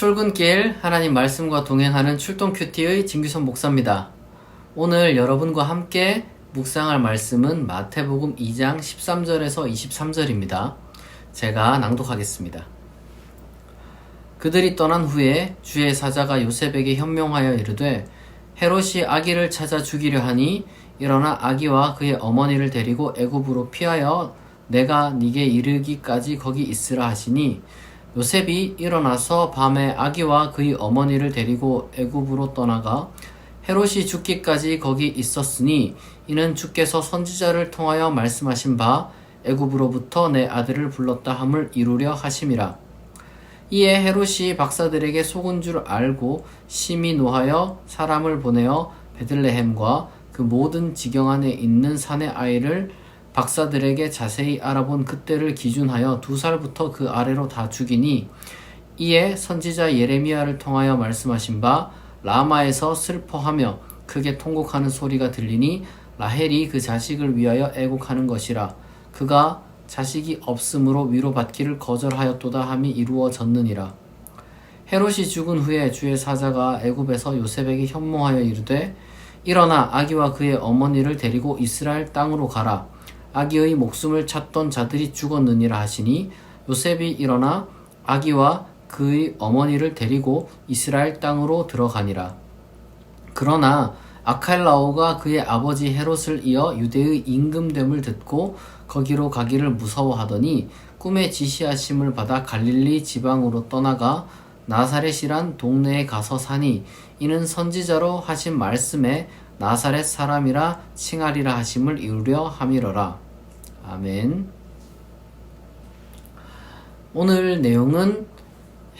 출근길 하나님 말씀과 동행하는 출동 큐티의 진규선 목사입니다. 오늘 여러분과 함께 묵상할 말씀은 마태복음 2장 13절에서 23절입니다. 제가 낭독하겠습니다. 그들이 떠난 후에 주의 사자가 요셉에게 현명하여 이르되 헤롯이 아기를 찾아 죽이려 하니 일어나 아기와 그의 어머니를 데리고 애굽으로 피하여 내가 네게 이르기까지 거기 있으라 하시니 요셉이 일어나서 밤에 아기와 그의 어머니를 데리고 애굽으로 떠나가 헤롯이 죽기까지 거기 있었으니 이는 주께서 선지자를 통하여 말씀하신 바 애굽으로부터 내 아들을 불렀다 함을 이루려 하심이라. 이에 헤롯이 박사들에게 속은 줄 알고 심히 노하여 사람을 보내어 베들레헴과 그 모든 지경 안에 있는 산의 아이를 박사들에게 자세히 알아본 그때를 기준하여 2살부터 그 아래로 다 죽이니 이에 선지자 예레미야를 통하여 말씀하신 바 라마에서 슬퍼하며 크게 통곡하는 소리가 들리니 라헬이 그 자식을 위하여 애곡하는 것이라. 그가 자식이 없으므로 위로받기를 거절하였도다 함이 이루어졌느니라. 헤롯이 죽은 후에 주의 사자가 애굽에서 요셉에게 현몽하여 이르되 일어나 아기와 그의 어머니를 데리고 이스라엘 땅으로 가라. 아기의 목숨을 찾던 자들이 죽었느니라 하시니 요셉이 일어나 아기와 그의 어머니를 데리고 이스라엘 땅으로 들어가니라. 그러나 아칼라오가 그의 아버지 헤롯을 이어 유대의 임금됨을 듣고 거기로 가기를 무서워하더니 꿈에 지시하심을 받아 갈릴리 지방으로 떠나가 나사렛이란 동네에 가서 사니 이는 선지자로 하신 말씀에 나사렛 사람이라 칭하리라 하심을 이루려 함이러라. 아멘. 오늘 내용은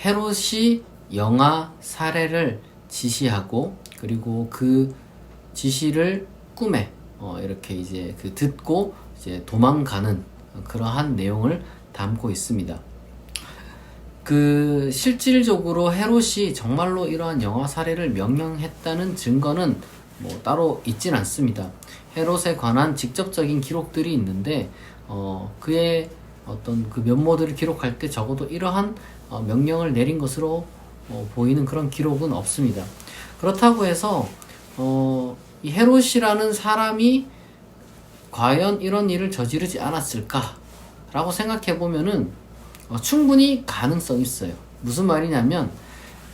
헤롯이 영아 살해를 지시하고 그리고 그 지시를 꿈에 이렇게 이제 듣고 이제 도망가는 그러한 내용을 담고 있습니다. 실질적으로 헤롯이 정말로 이러한 영아 살해를 명령했다는 증거는 따로 있진 않습니다. 헤롯에 관한 직접적인 기록들이 있는데 그의 어떤 그 면모들을 기록할 때 적어도 이러한 명령을 내린 것으로 보이는 그런 기록은 없습니다. 그렇다고 해서 이 헤롯이라는 사람이 과연 이런 일을 저지르지 않았을까라고 생각해 보면은 충분히 가능성이 있어요. 무슨 말이냐면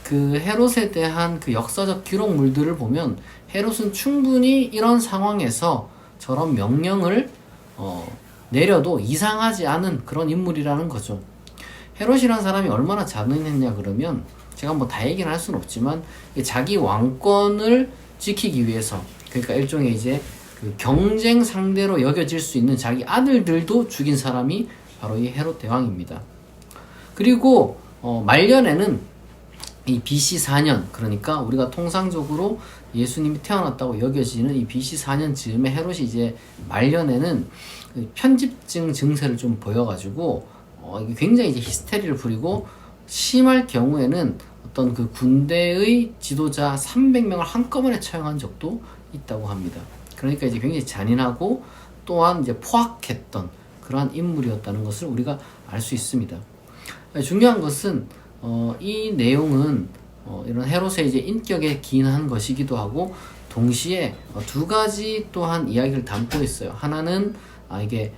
그 헤롯에 대한 그 역사적 기록물들을 보면 헤롯은 충분히 이런 상황에서 저런 명령을 내려도 이상하지 않은 그런 인물이라는 거죠. 헤롯이라는 사람이 얼마나 잔인했냐 그러면 제가 다 얘기는 할 수는 없지만 자기 왕권을 지키기 위해서, 그러니까 일종의 이제 그 경쟁 상대로 여겨질 수 있는 자기 아들들도 죽인 사람이 바로 이 헤롯 대왕입니다. 그리고 말년에는 이 BC 4년, 그러니까 우리가 통상적으로 예수님이 태어났다고 여겨지는 이 BC 4년 즈음에 헤롯이 이제 말년에는 편집증 증세를 좀 보여가지고 굉장히 이제 히스테리를 부리고 심할 경우에는 어떤 그 군대의 지도자 300명을 한꺼번에 처형한 적도 있다고 합니다. 그러니까 이제 굉장히 잔인하고 또한 이제 포악했던 그러한 인물이었다는 것을 우리가 알 수 있습니다. 중요한 것은 이 내용은 이런 헤롯의 이제 인격에 기인한 것이기도 하고 동시에 두 가지 또한 이야기를 담고 있어요. 하나는 이게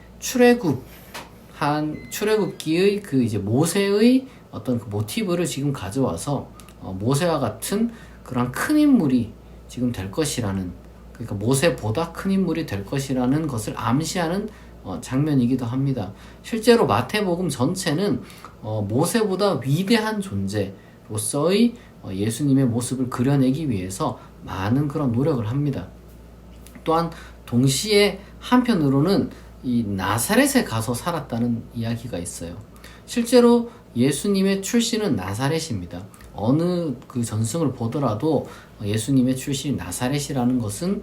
출애굽기의 그 이제 모세의 어떤 그 모티브를 지금 가져와서 모세와 같은 그런 큰 인물이 지금 될 것이라는, 그러니까 모세보다 큰 인물이 될 것이라는 것을 암시하는 장면이기도 합니다. 실제로 마태복음 전체는 모세보다 위대한 존재로서의 예수님의 모습을 그려내기 위해서 많은 그런 노력을 합니다. 또한 동시에 한편으로는 이 나사렛에 가서 살았다는 이야기가 있어요. 실제로 예수님의 출신은 나사렛입니다. 어느 그 전승을 보더라도 예수님의 출신이 나사렛이라는 것은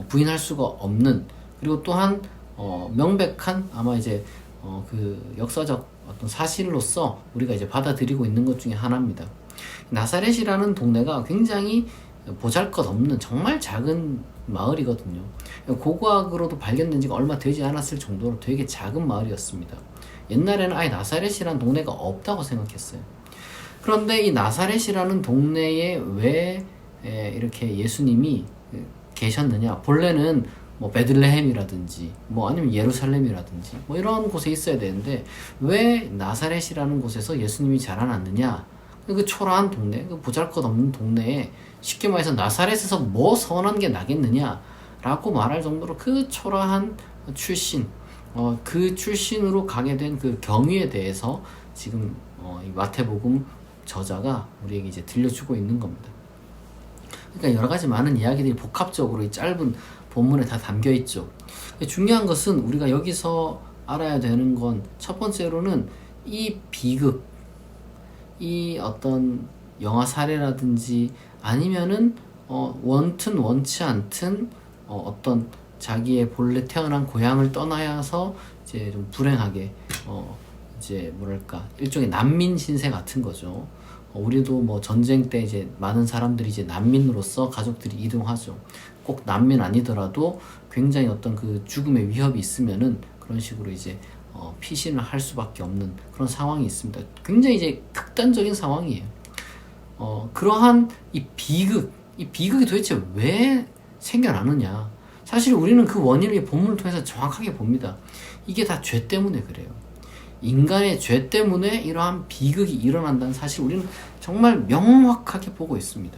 부인할 수가 없는, 그리고 또한 명백한 아마 이제 그 역사적 어떤 사실로서 우리가 이제 받아들이고 있는 것 중에 하나입니다. 나사렛이라는 동네가 굉장히 보잘것없는 정말 작은 마을이거든요. 고고학으로도 발견된 지가 얼마 되지 않았을 정도로 되게 작은 마을이었습니다. 옛날에는 아예 나사렛이라는 동네가 없다고 생각했어요. 그런데 이 나사렛이라는 동네에 왜 이렇게 예수님이 계셨느냐? 본래는 뭐 베들레헴이라든지 뭐 아니면 예루살렘이라든지 뭐 이런 곳에 있어야 되는데 왜 나사렛이라는 곳에서 예수님이 자라났느냐? 그 초라한 동네, 그 보잘것없는 동네에 쉽게 말해서 나사렛에서 뭐 선한 게 나겠느냐? 라고 말할 정도로 그 초라한 출신, 그 출신으로 가게 된 그 경위에 대해서 지금 이 마태복음 저자가 우리에게 이제 들려주고 있는 겁니다. 그러니까 여러 가지 많은 이야기들이 복합적으로 이 짧은 본문에 다 담겨 있죠. 중요한 것은 우리가 여기서 알아야 되는 건 첫 번째로는 이 비극, 이 어떤 영화 사례라든지 아니면은 원튼 원치 않든 어떤 자기의 본래 태어난 고향을 떠나서 이제 좀 불행하게 이제 뭐랄까 일종의 난민 신세 같은 거죠. 우리도 뭐 전쟁 때 이제 많은 사람들이 이제 난민으로서 가족들이 이동하죠. 꼭 난민 아니더라도 굉장히 어떤 그 죽음의 위협이 있으면은 그런 식으로 이제 피신을 할 수밖에 없는 그런 상황이 있습니다. 굉장히 이제 극단적인 상황이에요. 그러한 이 비극이 도대체 왜 생겨나느냐? 사실 우리는 그 원인을 본문을 통해서 정확하게 봅니다. 이게 다 죄 때문에 그래요. 인간의 죄 때문에 이러한 비극이 일어난다는 사실 우리는 정말 명확하게 보고 있습니다.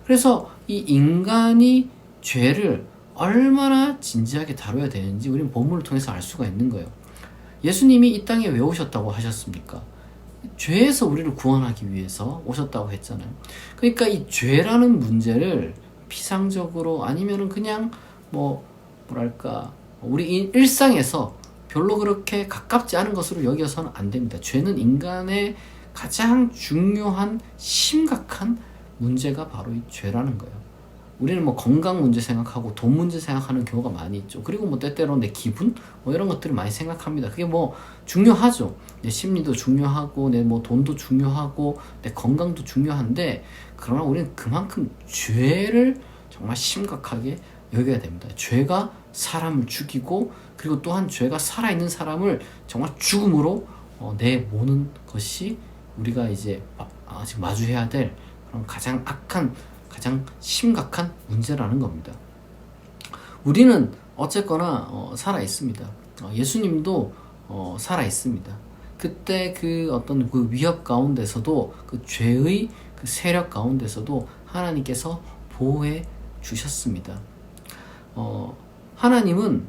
그래서 이 인간이 죄를 얼마나 진지하게 다뤄야 되는지 우리는 본문을 통해서 알 수가 있는 거예요. 예수님이 이 땅에 왜 오셨다고 하셨습니까? 죄에서 우리를 구원하기 위해서 오셨다고 했잖아요. 그러니까 이 죄라는 문제를 피상적으로 아니면은 그냥 뭐랄까 우리 일상에서 별로 그렇게 가깝지 않은 것으로 여겨서는 안 됩니다. 죄는 인간의 가장 중요한 심각한 문제가 바로 이 죄라는 거예요. 우리는 뭐 건강 문제 생각하고 돈 문제 생각하는 경우가 많이 있죠. 그리고 뭐 때때로 내 기분 뭐 이런 것들을 많이 생각합니다. 그게 뭐 중요하죠. 내 심리도 중요하고 내 뭐 돈도 중요하고 내 건강도 중요한데 그러나 우리는 그만큼 죄를 정말 심각하게 여겨야 됩니다. 죄가 사람을 죽이고 그리고 또한 죄가 살아있는 사람을 정말 죽음으로 내모는 것이 우리가 이제 지금 마주해야 될 그런 가장 악한 가장 심각한 문제라는 겁니다. 우리는 어쨌거나 살아 있습니다. 예수님도 살아 있습니다. 그때 그 어떤 그 위협 가운데서도 그 죄의 그 세력 가운데서도 하나님께서 보호해 주셨습니다. 하나님은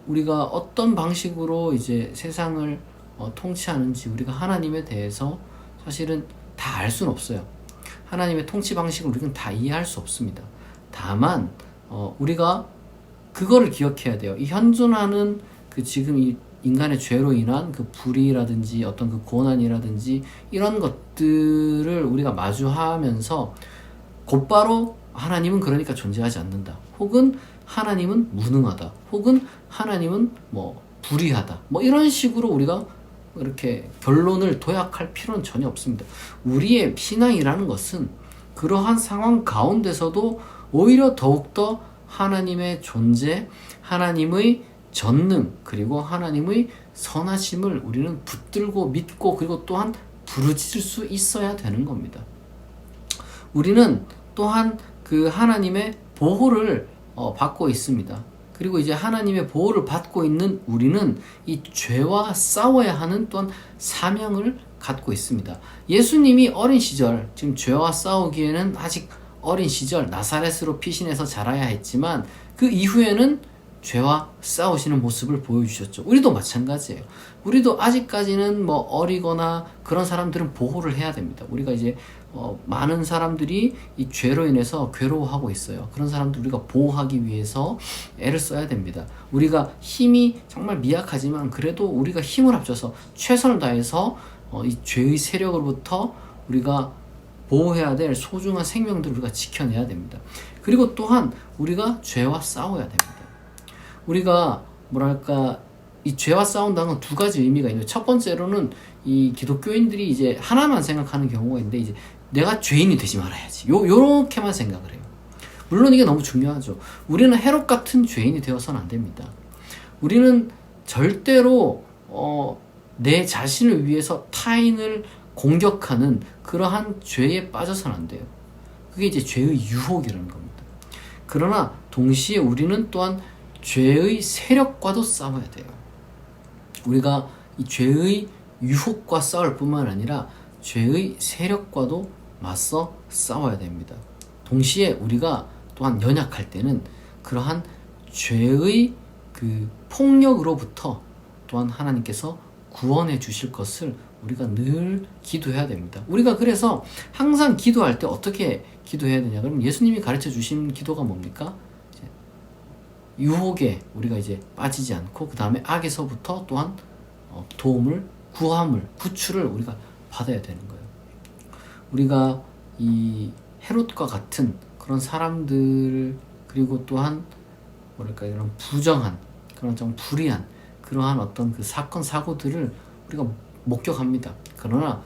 우리가 어떤 방식으로 이제 세상을 통치하는지 우리가 하나님에 대해서 사실은 다 알 수는 없어요. 하나님의 통치 방식을 우리는 다 이해할 수 없습니다. 다만 우리가 그거를 기억해야 돼요. 이 현존하는 그 지금 이 인간의 죄로 인한 그 불의라든지 어떤 그 고난이라든지 이런 것들을 우리가 마주하면서 곧바로 하나님은 그러니까 존재하지 않는다. 혹은 하나님은 무능하다. 혹은 하나님은 뭐 불의하다. 뭐 이런 식으로 우리가 이렇게 결론을 도약할 필요는 전혀 없습니다. 우리의 신앙이라는 것은 그러한 상황 가운데서도 오히려 더욱더 하나님의 존재, 하나님의 전능, 그리고 하나님의 선하심을 우리는 붙들고 믿고 그리고 또한 부르짖을 수 있어야 되는 겁니다. 우리는 또한 그 하나님의 보호를 받고 있습니다. 그리고 이제 하나님의 보호를 받고 있는 우리는 이 죄와 싸워야 하는 또한 사명을 갖고 있습니다. 예수님이 어린 시절, 지금 죄와 싸우기에는 아직 어린 시절 나사렛으로 피신해서 자라야 했지만 그 이후에는 죄와 싸우시는 모습을 보여주셨죠. 우리도 마찬가지예요. 우리도 아직까지는 뭐 어리거나 그런 사람들은 보호를 해야 됩니다. 우리가 이제 많은 사람들이 이 죄로 인해서 괴로워하고 있어요. 그런 사람들 우리가 보호하기 위해서 애를 써야 됩니다. 우리가 힘이 정말 미약하지만 그래도 우리가 힘을 합쳐서 최선을 다해서 이 죄의 세력으로부터 우리가 보호해야 될 소중한 생명들을 우리가 지켜내야 됩니다. 그리고 또한 우리가 죄와 싸워야 됩니다. 우리가 뭐랄까 이 죄와 싸운다는 건 두 가지 의미가 있는데 첫 번째로는 이 기독교인들이 이제 하나만 생각하는 경우가 있는데 이제 내가 죄인이 되지 말아야지 요렇게만 생각을 해요. 물론 이게 너무 중요하죠. 우리는 헤롯 같은 죄인이 되어서는 안 됩니다. 우리는 절대로 내 자신을 위해서 타인을 공격하는 그러한 죄에 빠져서는 안 돼요. 그게 이제 죄의 유혹이라는 겁니다. 그러나 동시에 우리는 또한 죄의 세력과도 싸워야 돼요. 우리가 이 죄의 유혹과 싸울 뿐만 아니라 죄의 세력과도 맞서 싸워야 됩니다. 동시에 우리가 또한 연약할 때는 그러한 죄의 그 폭력으로부터 또한 하나님께서 구원해 주실 것을 우리가 늘 기도해야 됩니다. 우리가 그래서 항상 기도할 때 어떻게 기도해야 되냐? 그럼 예수님이 가르쳐 주신 기도가 뭡니까? 유혹에 우리가 이제 빠지지 않고 그 다음에 악에서부터 또한 도움을, 구함을, 구출을 우리가 받아야 되는 거예요. 우리가 이 헤롯과 같은 그런 사람들, 그리고 또한 뭐랄까 이런 부정한, 그런 좀 불의한 그러한 어떤 그 사건 사고들을 우리가 목격합니다. 그러나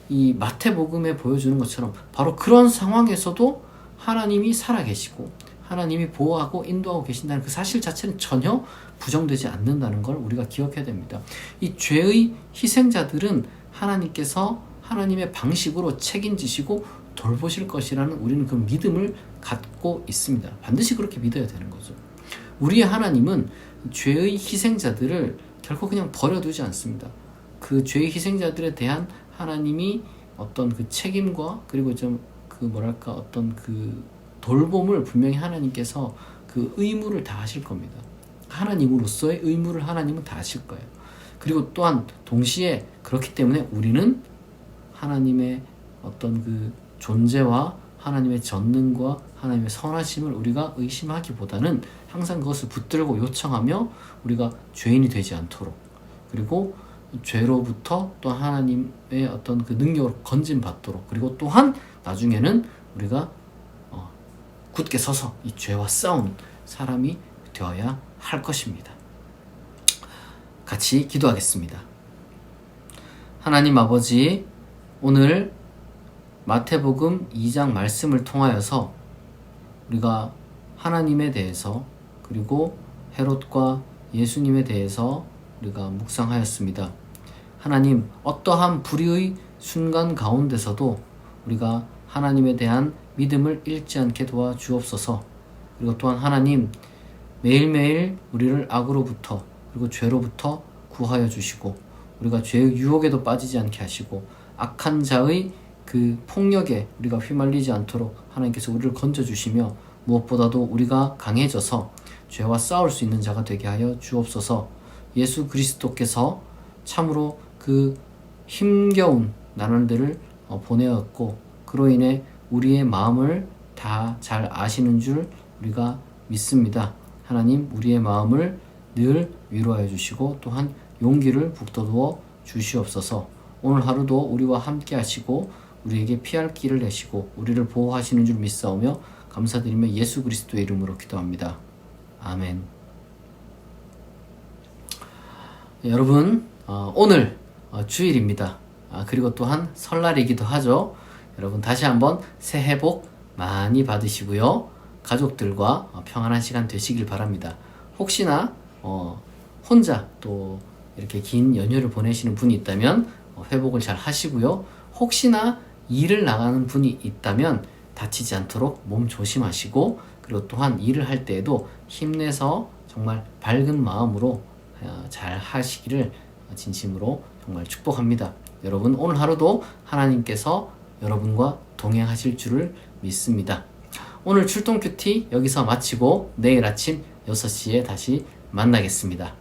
이 마태복음에 보여주는 것처럼 바로 그런 상황에서도 하나님이 살아계시고 하나님이 보호하고 인도하고 계신다는 그 사실 자체는 전혀 부정되지 않는다는 걸 우리가 기억해야 됩니다. 이 죄의 희생자들은 하나님께서 하나님의 방식으로 책임지시고 돌보실 것이라는 우리는 그 믿음을 갖고 있습니다. 반드시 그렇게 믿어야 되는 거죠. 우리의 하나님은 죄의 희생자들을 결코 그냥 버려두지 않습니다. 그 죄의 희생자들에 대한 하나님이 어떤 그 책임과 그리고 좀 그 뭐랄까 어떤 그 돌봄을 분명히 하나님께서 그 의무를 다 하실 겁니다. 하나님으로서의 의무를 하나님은 다 하실 거예요. 그리고 또한 동시에 그렇기 때문에 우리는 하나님의 어떤 그 존재와 하나님의 전능과 하나님의 선하심을 우리가 의심하기보다는 항상 그것을 붙들고 요청하며 우리가 죄인이 되지 않도록, 그리고 죄로부터 또 하나님의 어떤 그 능력으로 건짐받도록, 그리고 또한 나중에는 우리가 굳게 서서 이 죄와 싸우는 사람이 되어야 할 것입니다. 같이 기도하겠습니다. 하나님 아버지, 오늘 마태복음 2장 말씀을 통하여서 우리가 하나님에 대해서 그리고 헤롯과 예수님에 대해서 우리가 묵상하였습니다. 하나님, 어떠한 불의의 순간 가운데서도 우리가 하나님에 대한 믿음을 잃지 않게 도와주옵소서. 그리고 또한 하나님, 매일매일 우리를 악으로부터 그리고 죄로부터 구하여 주시고 우리가 죄의 유혹에도 빠지지 않게 하시고 악한 자의 그 폭력에 우리가 휘말리지 않도록 하나님께서 우리를 건져주시며 무엇보다도 우리가 강해져서 죄와 싸울 수 있는 자가 되게 하여 주옵소서. 예수 그리스도께서 참으로 그 힘겨운 나날들을 보내었고 그로 인해 우리의 마음을 다 잘 아시는 줄 우리가 믿습니다. 하나님, 우리의 마음을 늘 위로하여 주시고 또한 용기를 북돋워 주시옵소서. 오늘 하루도 우리와 함께 하시고 우리에게 피할 길을 내시고 우리를 보호하시는 줄 믿사오며 감사드리며 예수 그리스도의 이름으로 기도합니다. 아멘. 여러분, 오늘 주일입니다. 그리고 또한 설날이기도 하죠. 여러분 다시 한번 새해 복 많이 받으시고요. 가족들과 평안한 시간 되시길 바랍니다. 혹시나 혼자 또 이렇게 긴 연휴를 보내시는 분이 있다면 회복을 잘 하시고요. 혹시나 일을 나가는 분이 있다면 다치지 않도록 몸 조심하시고, 그리고 또한 일을 할 때에도 힘내서 정말 밝은 마음으로 잘 하시기를 진심으로 정말 축복합니다. 여러분, 오늘 하루도 하나님께서 여러분과 동행하실 줄을 믿습니다. 오늘 출동 큐티 여기서 마치고 내일 아침 6시에 다시 만나겠습니다.